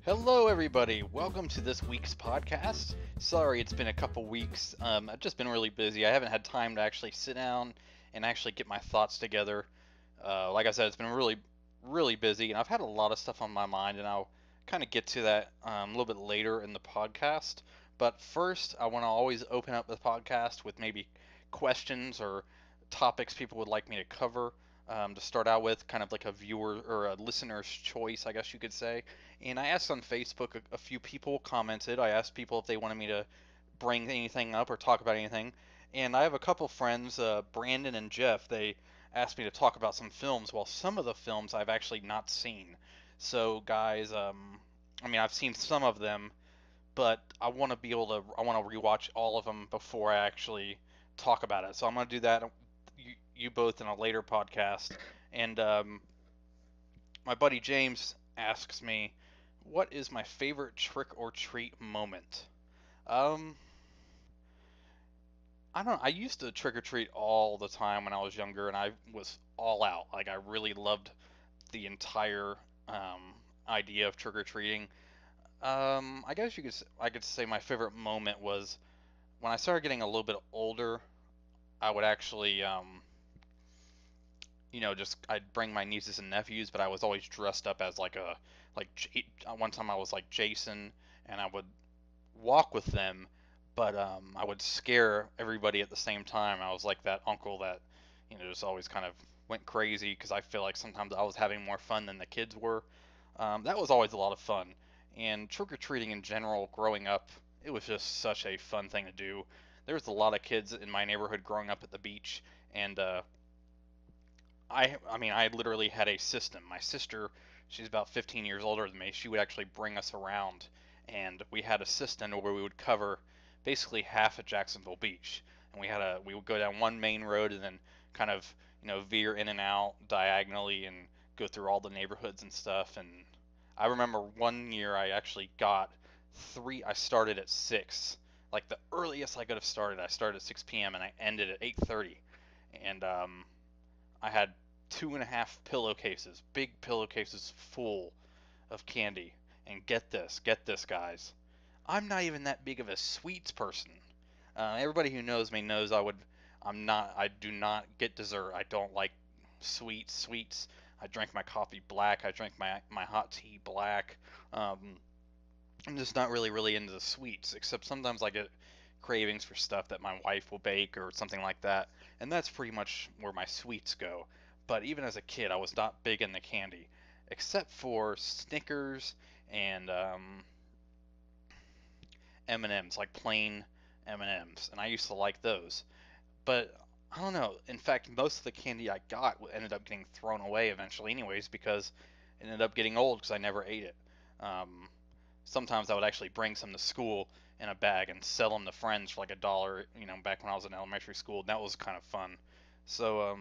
Hello, everybody. Welcome to this week's podcast. Sorry, it's been a couple weeks. I've just been really busy. I haven't had time to actually sit down and actually get my thoughts together. Like I said, it's been really busy, and I've had a lot of stuff on my mind, and I'll kind of get to that a little bit later in the podcast. But first, I want to always open up the podcast with maybe questions or topics people would like me to cover. To start out with, kind of like a viewer or a listener's choice, I guess you could say. And I asked on Facebook, a few people commented. I asked people if they wanted me to bring anything up or talk about anything. And I have a couple friends, Brandon and Jeff, they asked me to talk about some films. Well, some of the films I've actually not seen. So, guys, I mean, I've seen some of them, but I want to rewatch all of them before I actually talk about it. So I'm going to do that, you both, in a later podcast. And my buddy James asks me, what is my favorite trick or treat moment? Um, I don't know. I used to trick or treat all the time when I was younger, and I was all out. Like, I really loved the entire um, idea of trick or treating. I guess I could say my favorite moment was when I started getting a little bit older. I would actually, just I'd bring my nieces and nephews, but I was always dressed up as one time I was like Jason, and I would walk with them, but I would scare everybody at the same time. I was like that uncle that, just always kind of went crazy because I feel like sometimes I was having more fun than the kids were. That was always a lot of fun. And trick or treating in general, growing up, it was just such a fun thing to do. There was a lot of kids in my neighborhood growing up at the beach, and I mean, I literally had a system. My sister, she's about 15 years older than me. She would actually bring us around, and we had a system where we would cover basically half of Jacksonville Beach, and we would go down one main road and then kind of veer in and out diagonally and go through all the neighborhoods and stuff. And I remember one year I actually got three. I started at 6, like the earliest I could have started. I started at 6 p.m. and I ended at 8:30, and I had 2.5 pillowcases, big pillowcases full of candy. And get this, guys. I'm not even that big of a sweets person. Everybody who knows me knows I do not get dessert. I don't like sweets. I drink my coffee black. I drink my hot tea black. Um, I'm just not really into the sweets, except sometimes I get cravings for stuff that my wife will bake or something like that, and that's pretty much where my sweets go. But even as a kid, I was not big in the candy, except for Snickers and M&Ms, like plain M&Ms, and I used to like those. But I don't know. In fact, most of the candy I got ended up getting thrown away eventually, anyways, because it ended up getting old because I never ate it. Um, Sometimes I would actually bring some to school in a bag and sell them to friends for like $1, back when I was in elementary school. And that was kind of fun. So,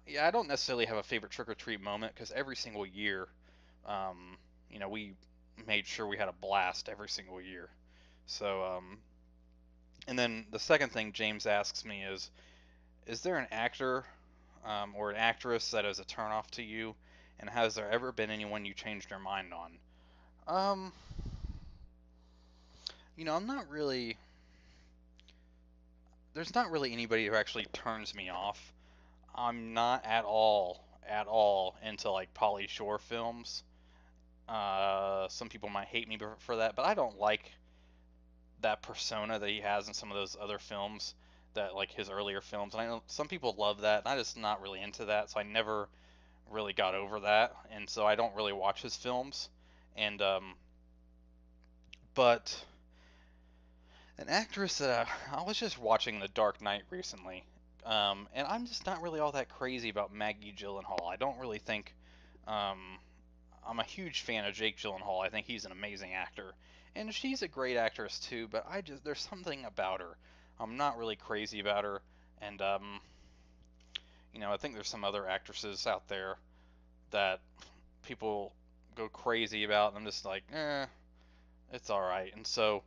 yeah, I don't necessarily have a favorite trick or treat moment because every single year, we made sure we had a blast every single year. So, and then the second thing James asks me is there an actor or an actress that is a turnoff to you? And has there ever been anyone you changed your mind on? Um, I'm not really. There's not really anybody who actually turns me off. I'm not at all into like Pauly Shore films. Some people might hate me for that, but I don't like that persona that he has in some of those other films, that like his earlier films. And I know some people love that, and I'm just not really into that. So I never really got over that, and so I don't really watch his films. And but an actress that I was just watching The Dark Knight recently, and I'm just not really all that crazy about Maggie Gyllenhaal. I don't really think um, I'm a huge fan of Jake Gyllenhaal. I think he's an amazing actor, and she's a great actress too. But there's something about her. I'm not really crazy about her, and I think there's some other actresses out there that people go crazy about, and I'm just like, it's all right. And so,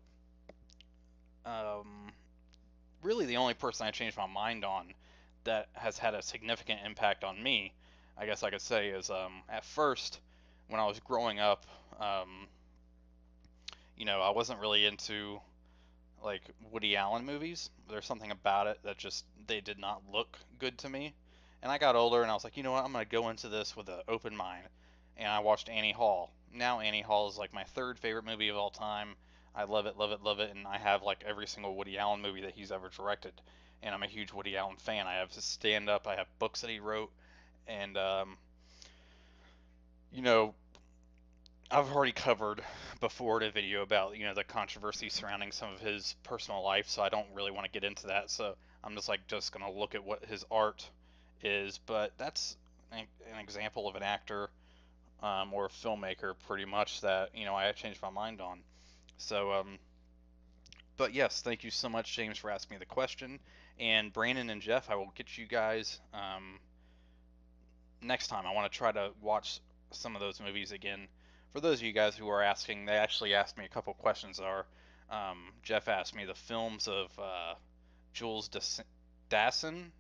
um, really, the only person I changed my mind on that has had a significant impact on me, I guess I could say, is at first when I was growing up. Um, I wasn't really into like Woody Allen movies. There's something about it that just they did not look good to me. And I got older and I was like, you know what, I'm gonna go into this with an open mind. And I watched Annie Hall. Now Annie Hall is like my third favorite movie of all time. I love it, love it, love it, and I have like every single Woody Allen movie that he's ever directed. And I'm a huge Woody Allen fan. I have his stand up, I have books that he wrote, and you know, I've already covered before in a video about the controversy surrounding some of his personal life, so I don't really want to get into that. So I'm just gonna look at what his art is. But that's an example of an actor or a filmmaker, pretty much that I changed my mind on. So but yes, thank you so much, James, for asking me the question. And Brandon and Jeff, I will get you guys next time. I want to try to watch some of those movies again. For those of you guys who are asking, they actually asked me a couple questions. Jeff asked me the films of Jules Dassin.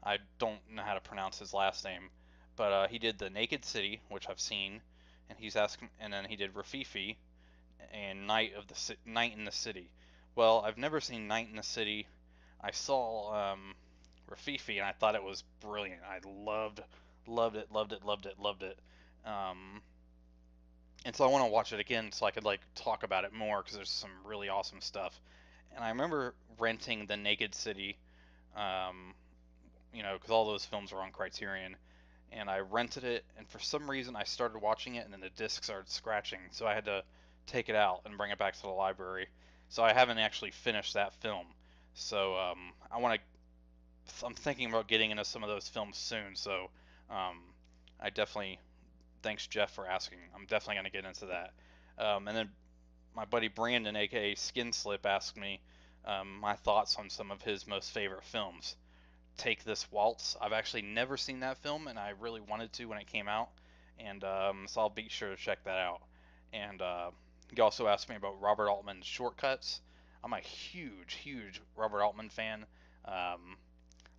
I don't know how to pronounce his last name, but he did The Naked City, which I've seen, and he's asking, and then he did Rafifi and Night in the City. Well, I've never seen Night in the City. I saw Rafifi and I thought it was brilliant. I loved it, loved it, loved it, loved it. Um, and so I want to watch it again so I could like talk about it more because there's some really awesome stuff. And I remember renting The Naked City, um, because all those films were on Criterion, and I rented it. And for some reason, I started watching it, and then the disc started scratching, so I had to take it out and bring it back to the library. So I haven't actually finished that film. So I'm thinking about getting into some of those films soon. So um, I definitely thanks Jeff for asking. I'm definitely gonna get into that. And then my buddy Brandon, aka Skin Slip, asked me my thoughts on some of his most favorite films. Take This Waltz. I've actually never seen that film, and I really wanted to when it came out, and so I'll be sure to check that out. And he also asked me about Robert Altman's Shortcuts. I'm a huge, huge Robert Altman fan. Um,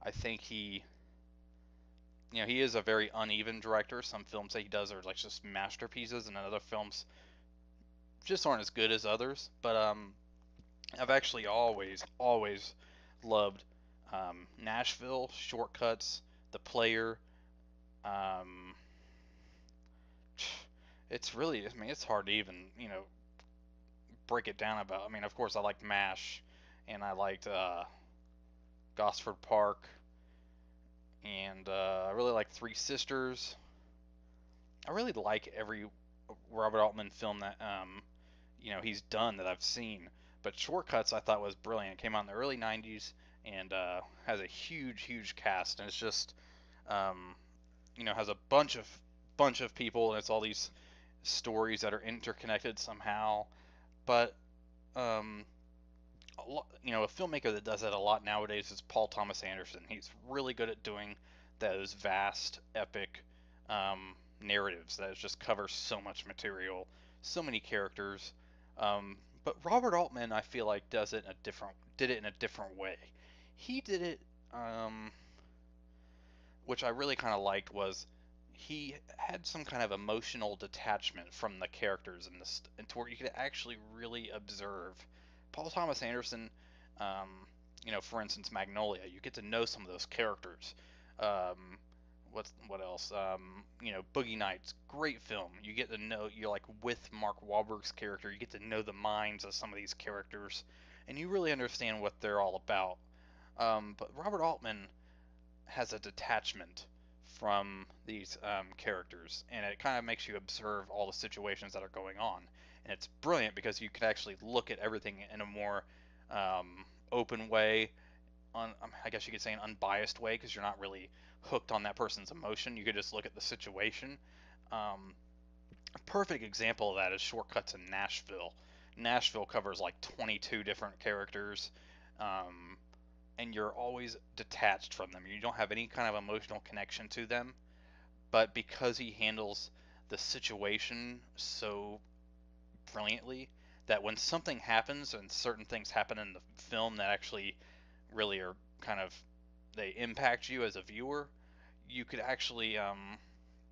I think he is a very uneven director. Some films that he does are like just masterpieces, and other films just aren't as good as others. But I've actually always loved Nashville, Shortcuts, The Player. Um, it's really, I mean, it's hard to even break it down about. I mean, of course, I liked MASH, and I liked Gosford Park, and I really like Three Sisters. I really like every Robert Altman film that he's done that I've seen. But Shortcuts I thought was brilliant. It came out in the early '90s and has a huge cast, and it's just um, has a bunch of people, and it's all these stories that are interconnected somehow. But um, a filmmaker that does that a lot nowadays is Paul Thomas Anderson. He's really good at doing those vast, epic narratives that just cover so much material, so many characters. But Robert Altman, I feel like, did it in a different way. He did it, which I really kind of liked, was he had some kind of emotional detachment from the characters in this, and to where you could actually really observe. Paul Thomas Anderson, um, for instance, Magnolia, you get to know some of those characters. Um, what else? Boogie Nights, great film. You get to know you're like with Mark Wahlberg's character. You get to know the minds of some of these characters, and you really understand what they're all about. But Robert Altman has a detachment from these characters, and it kind of makes you observe all the situations that are going on. And it's brilliant because you can actually look at everything in a more open way, I guess you could say an unbiased way, because you're not really hooked on that person's emotion. You could just look at the situation. A perfect example of that is Shortcuts in Nashville. Nashville covers like 22 different characters. Um, and you're always detached from them. You don't have any kind of emotional connection to them. But because he handles the situation so brilliantly, that when something happens and certain things happen in the film that actually really are kind of they impact you as a viewer, you could actually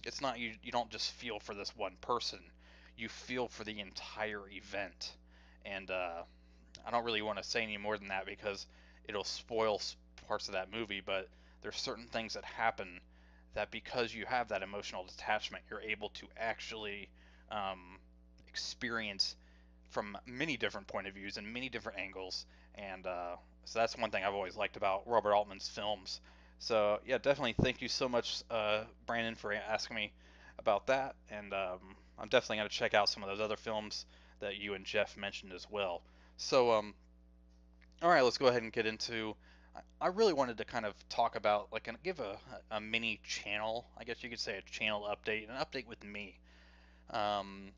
it's not you don't just feel for this one person. you feel for the entire event. And I don't really want to say any more than that because it'll spoil parts of that movie, but there's certain things that happen that because you have that emotional detachment, you're able to actually um, experience from many different point of views and many different angles. And so that's one thing I've always liked about Robert Altman's films. So yeah, definitely thank you so much, Brandon, for asking me about that. And I'm definitely going to check out some of those other films that you and Jeff mentioned as well. So all right, let's go ahead and get into. I really wanted to kind of talk about, like, give a mini channel, I guess you could say a channel update, an update with me. Um,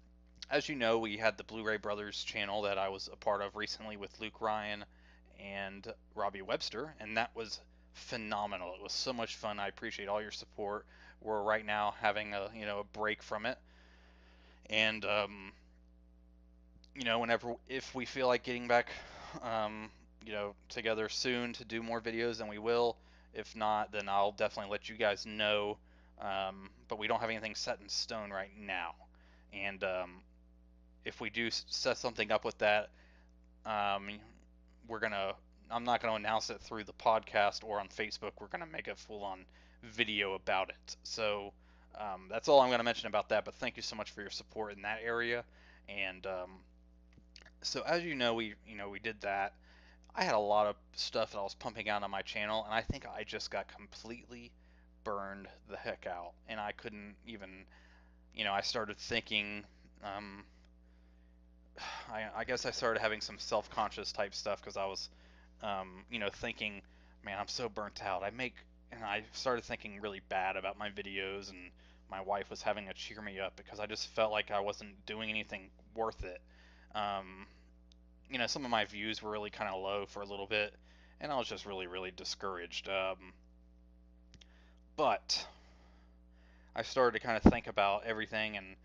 as you know, we had the Blu-ray Brothers channel that I was a part of recently with Luke Ryan and Robbie Webster, and that was phenomenal. It was so much fun. I appreciate all your support. We're right now having a break from it, and whenever if we feel like getting back, together soon to do more videos, then we will. If not, then I'll definitely let you guys know. But we don't have anything set in stone right now, and if we do set something up with that, um, we're gonna. I'm not gonna announce it through the podcast or on Facebook. We're gonna make a full-on video about it. So that's all I'm gonna mention about that. But thank you so much for your support in that area. And so as we did that. I had a lot of stuff that I was pumping out on my channel, and I think I just got completely burned the heck out, and I couldn't even. I started thinking. Um, I guess I started having some self-conscious type stuff because I was, thinking, man, I'm so burnt out. And I started thinking really bad about my videos, and my wife was having to cheer me up because I just felt like I wasn't doing anything worth it. Um, some of my views were really kind of low for a little bit, and I was just really, really discouraged. But I started to kind of think about everything and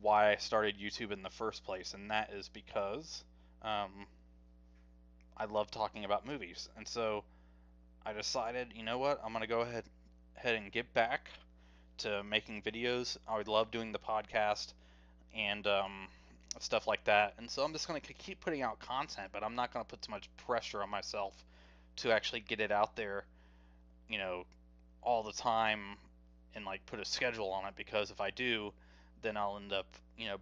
why I started YouTube in the first place, and that is because um, I love talking about movies. And so I decided, you know what, I'm gonna go ahead and get back to making videos. I would love doing the podcast and stuff like that. And so I'm just gonna keep putting out content, but I'm not gonna put too much pressure on myself to actually get it out there, you know, all the time and like put a schedule on it because if I do, then I'll end up,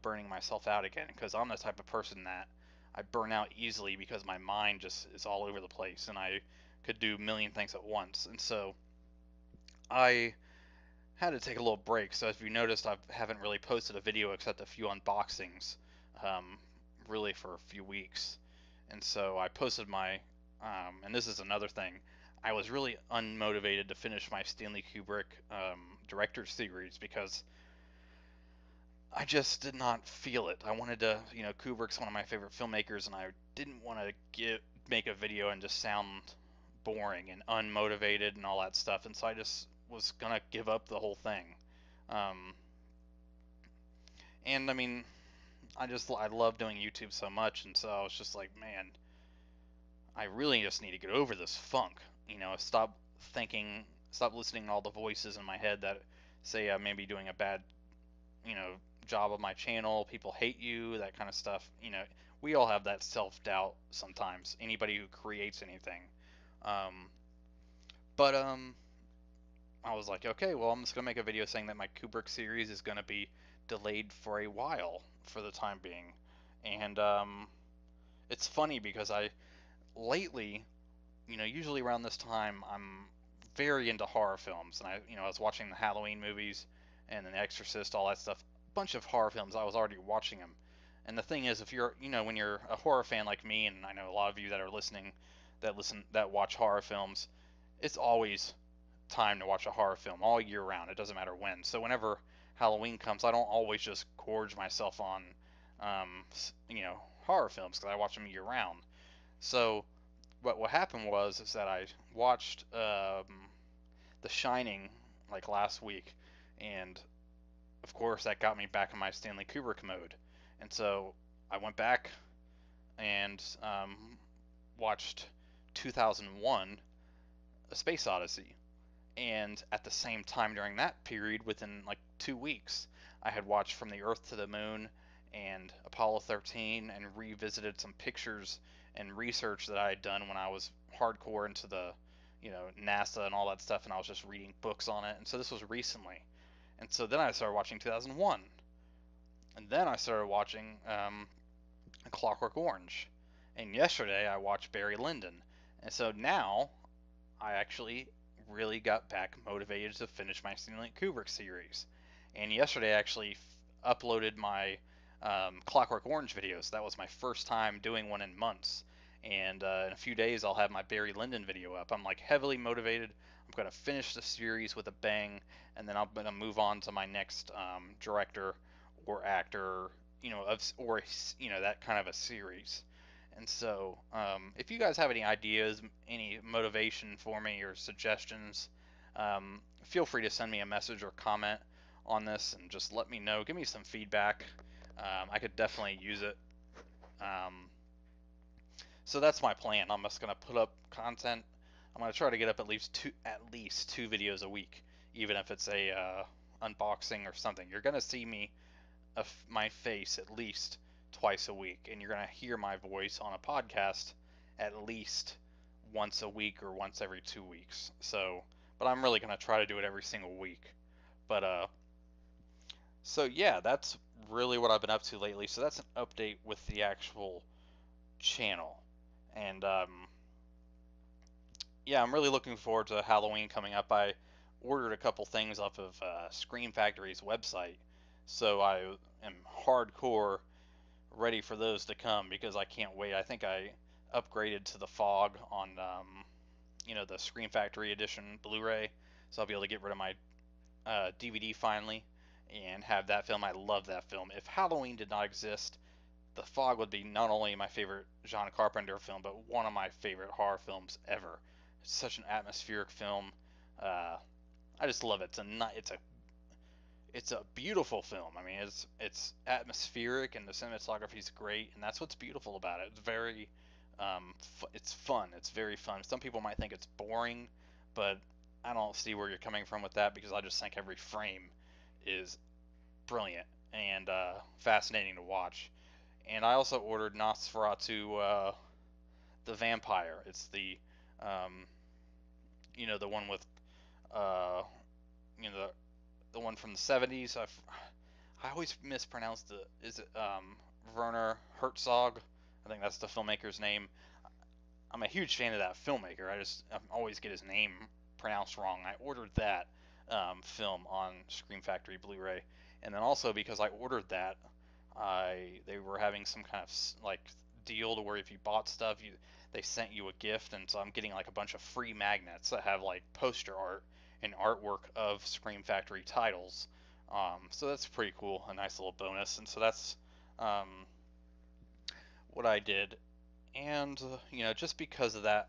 burning myself out again because I'm the type of person that I burn out easily because my mind just is all over the place and I could do a million things at once. And so I had to take a little break. So if you noticed, I haven't really posted a video except a few unboxings, um, really for a few weeks. And so I posted and this is another thing, I was really unmotivated to finish my Stanley Kubrick director series because I just did not feel it. I wanted to, Kubrick's one of my favorite filmmakers, and I didn't want to make a video and just sound boring and unmotivated and all that stuff. And so I just was gonna give up the whole thing. Um, and I mean, I love doing YouTube so much, and so I was just like, man, I really just need to get over this funk. Stop thinking, stop listening to all the voices in my head that say I may be doing a bad, you know, job of my channel. People hate you, that kind of stuff. We all have that self-doubt sometimes. Anybody who creates anything. Um, but I was like, okay, well, I'm just gonna make a video saying that my Kubrick series is gonna be delayed for a while for the time being, and it's funny because I lately, usually around this time, I'm very into horror films, and I was watching the Halloween movies and The Exorcist, all that stuff. A bunch of horror films. I was already watching them. And the thing is, if you're, when you're a horror fan like me, and I know a lot of you that are listening, that watch horror films, it's always time to watch a horror film all year round. It doesn't matter when. So whenever Halloween comes, I don't always just gorge myself on, um, horror films because I watch them year round. So what happened was is that I watched The Shining like last week, and of course that got me back in my Stanley Kubrick mode. And so I went back and watched 2001: A Space Odyssey. And at the same time during that period, within like 2 weeks, I had watched From the Earth to the Moon and Apollo 13, and revisited some pictures and research that I had done when I was hardcore into the, NASA and all that stuff, and I was just reading books on it. And so this was recently. And so then I started watching 2001, and then I started watching Clockwork Orange, and yesterday I watched Barry Lyndon. And so now I actually really got back motivated to finish my Stanley Kubrick series. And yesterday I actually uploaded my Clockwork Orange videos. That was my first time doing one in months. And in a few days I'll have my Barry Lyndon video up. I'm like heavily motivated. I'm going to finish the series with a bang, and then I'm going to move on to my next director or actor, or that kind of a series. And so, if you guys have any ideas, any motivation for me, or suggestions, feel free to send me a message or comment on this and just let me know. Give me some feedback. I could definitely use it. Um, so that's my plan. I'm just gonna put up content. I'm gonna try to get up at least two videos a week, even if it's a unboxing or something. You're gonna see me my face at least twice a week, and you're gonna hear my voice on a podcast at least once a week or once every 2 weeks. So, but I'm really gonna try to do it every single week. But so yeah, that's really what I've been up to lately. So that's an update with the actual channel, and yeah, I'm really looking forward to Halloween coming up. I ordered a couple things off of Scream Factory's website, so I am hardcore ready for those to come because I can't wait. I think I upgraded to the fog on the Scream Factory edition Blu-ray, so I'll be able to get rid of my DVD finally and have that film. I love that film. If Halloween did not exist, The Fog would be not only my favorite John Carpenter film, but one of my favorite horror films ever. It's such an atmospheric film. Uh, I just love it. It's a beautiful film. I mean, it's atmospheric and the cinematography is great, and that's what's beautiful about it. It's very, it's fun. It's very fun. Some people might think it's boring, but I don't see where you're coming from with that because I just think every frame is brilliant and fascinating to watch. And I also ordered Nosferatu, the vampire. It's um, the one with, uh, the one from the 70s. I always mispronounce is it Werner Herzog? I think that's the filmmaker's name. I'm a huge fan of that filmmaker. I always get his name pronounced wrong. I ordered that film on Scream Factory Blu-ray, and then also because I ordered that, they were having some kind of like deal to where if you bought stuff, they sent you a gift, and so I'm getting like a bunch of free magnets that have like poster art and artwork of Scream Factory titles. So that's pretty cool, a nice little bonus, and so that's um, what I did. And just because of that,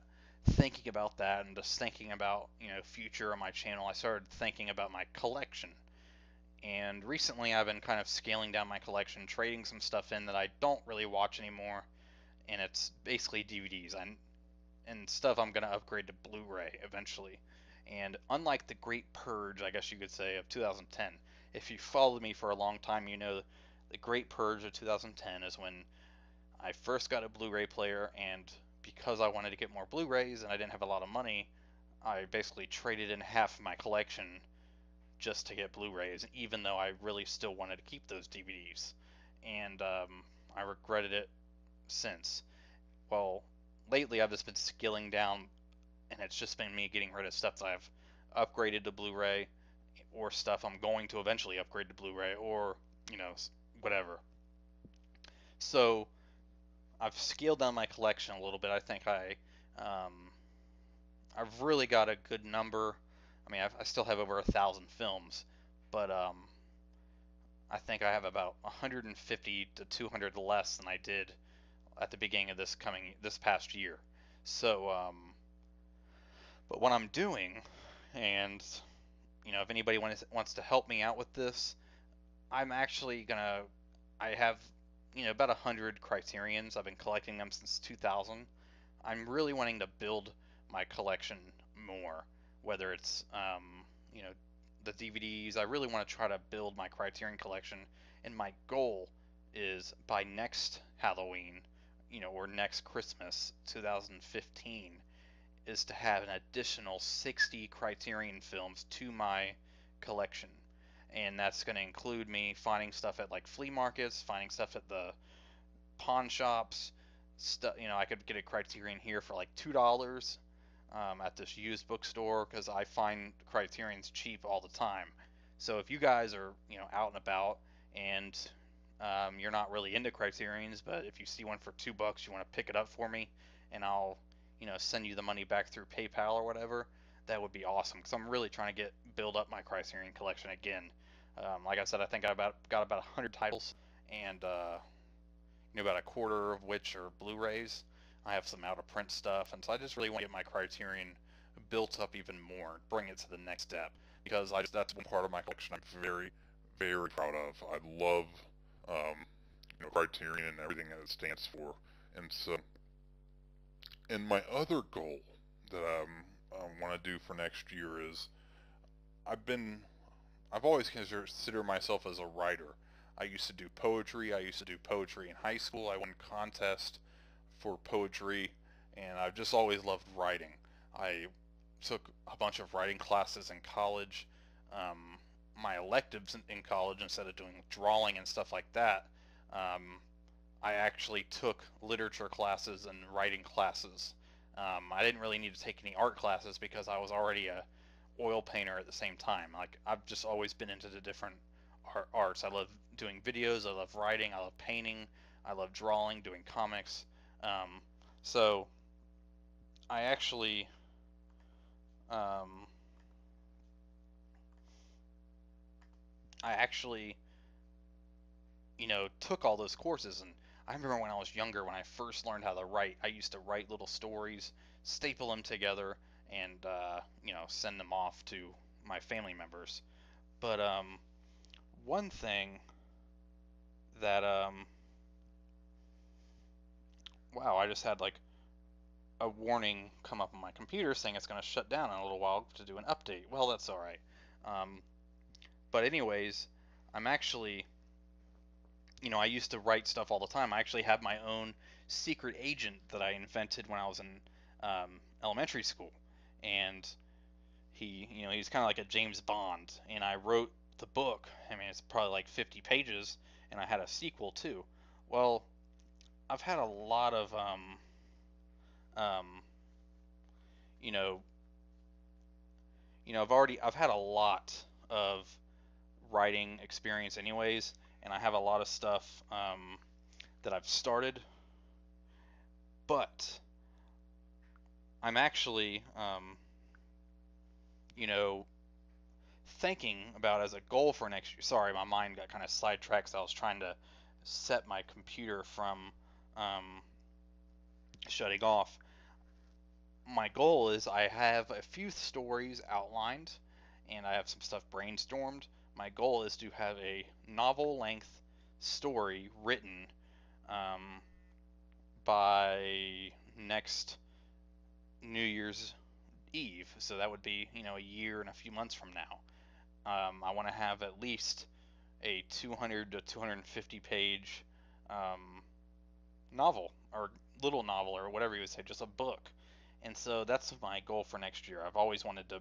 thinking about that and just thinking about future on my channel, I started thinking about my collection. And recently I've been kind of scaling down my collection, trading some stuff in that I don't really watch anymore, and it's basically DVDs and stuff I'm going to upgrade to Blu-ray eventually. And unlike the Great Purge, I guess you could say, of 2010, if you followed me for a long time, you know the Great Purge of 2010 is when I first got a Blu-ray player, and because I wanted to get more Blu-rays and I didn't have a lot of money, I basically traded in half of my collection just to get Blu-rays, even though I really still wanted to keep those DVDs. And I regretted it since. Well, lately I've just been scaling down, and it's just been me getting rid of stuff that I've upgraded to Blu-ray, or stuff I'm going to eventually upgrade to Blu-ray, or whatever. So I've scaled down my collection a little bit. I think um, I've really got a good number. I mean, I still have over 1,000 films, but I think I have about 150 to 200 less than I did at the beginning of this past year. So, but what I'm doing, and if anybody wants to help me out with this, I'm actually gonna. I have about 100 criterions. I've been collecting them since 2000. I'm really wanting to build my collection more, whether it's you know the DVDs. I really want to try to build my Criterion collection, and my goal is by next Halloween, or next Christmas, 2015, is to have an additional 60 Criterion films to my collection. And that's going to include me finding stuff at like flea markets, finding stuff at the pawn shops. I could get a Criterion here for like $2 at this used bookstore because I find Criterion's cheap all the time. So if you guys are out and about and you're not really into Criterion's, but if you see one for $2, you want to pick it up for me, and I'll send you the money back through PayPal or whatever. That would be awesome because I'm really trying to build up my Criterion collection again. Like I said, I think I got about 100 titles, and about a quarter of which are Blu-rays. I have some out of print stuff, and so I just really want to get my Criterion built up even more, bring it to the next step, because that's one part of my collection I'm very, very proud of. I love Criterion and everything that it stands for, and so, and my other goal that I want to do for next year is I've always considered myself as a writer. I used to do poetry. I used to do poetry in high school. I won contest for poetry, and I've just always loved writing. I took a bunch of writing classes in college. My electives in college, instead of doing drawing and stuff like that, I actually took literature classes and writing classes. I didn't really need to take any art classes because I was already a oil painter at the same time. Like, I've just always been into the different arts. I love doing videos, I love writing, I love painting, I love drawing, doing comics. So I actually I actually took all those courses, and I remember when I was younger, when I first learned how to write, I used to write little stories, staple them together, and send them off to my family members. But one thing that wow, I just had like a warning come up on my computer saying it's going to shut down in a little while to do an update. Well, that's all right. But anyways, I'm actually, I used to write stuff all the time. I actually have my own secret agent that I invented when I was in elementary school, and he's kind of like a James Bond, and I wrote the book. I mean, it's probably like 50 pages, and I had a sequel too. Well, I've had a lot of um, you know, I've had a lot of writing experience anyways, and I have a lot of stuff that I've started, but I'm actually you know, thinking about as a goal for next year. Sorry, my mind got kind of sidetracked. So I was trying to set my computer from um, shutting off. My goal is I have a few stories outlined, and I have some stuff brainstormed. My goal is to have a novel length story written um, by next New Year's Eve. So that would be, a year and a few months from now. I want to have at least a 200 to 250 page um, novel, or little novel, or whatever you would say, just a book. And so that's my goal for next year. I've always wanted to,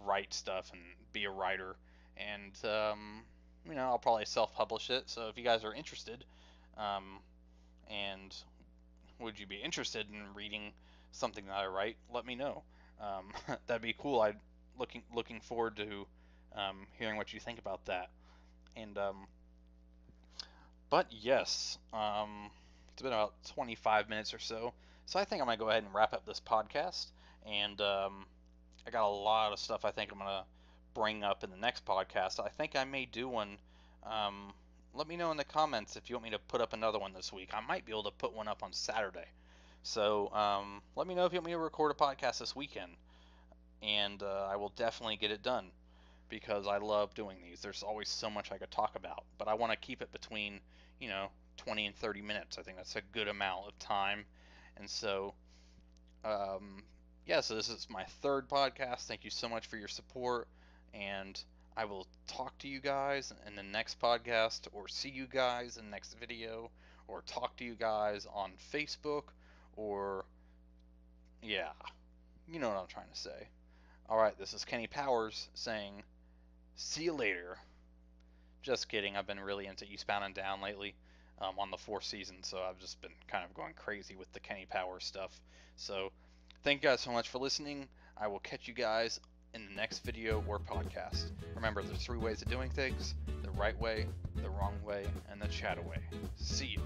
write stuff and be a writer. And, I'll probably self publish it. So if you guys are interested, um, and would you be interested in reading something that I write, let me know. That'd be cool. I'm looking forward to hearing what you think about that. And but yes, it's been about 25 minutes or so, so I think I'm gonna go ahead and wrap up this podcast. And I got a lot of stuff I think I'm gonna bring up in the next podcast. I think I may do one. Um, Let me know in the comments if you want me to put up another one this week. I might be able to put one up on Saturday. So let me know if you want me to record a podcast this weekend, and I will definitely get it done because I love doing these. There's always so much I could talk about, but I want to keep it between, 20 and 30 minutes. I think that's a good amount of time. And so, yeah, so this is my third podcast. Thank you so much for your support, and I will talk to you guys in the next podcast, or see you guys in the next video, or talk to you guys on Facebook, or yeah, you know what I'm trying to say. Alright, this is Kenny Powers saying, see you later. Just kidding, I've been really into Eastbound and Down lately, on the fourth season, so I've just been kind of going crazy with the Kenny Powers stuff. So, thank you guys so much for listening. I will catch you guys in the next video or podcast. Remember, there's 3 ways of doing things: the right way, the wrong way, and the Chattaway. See ya.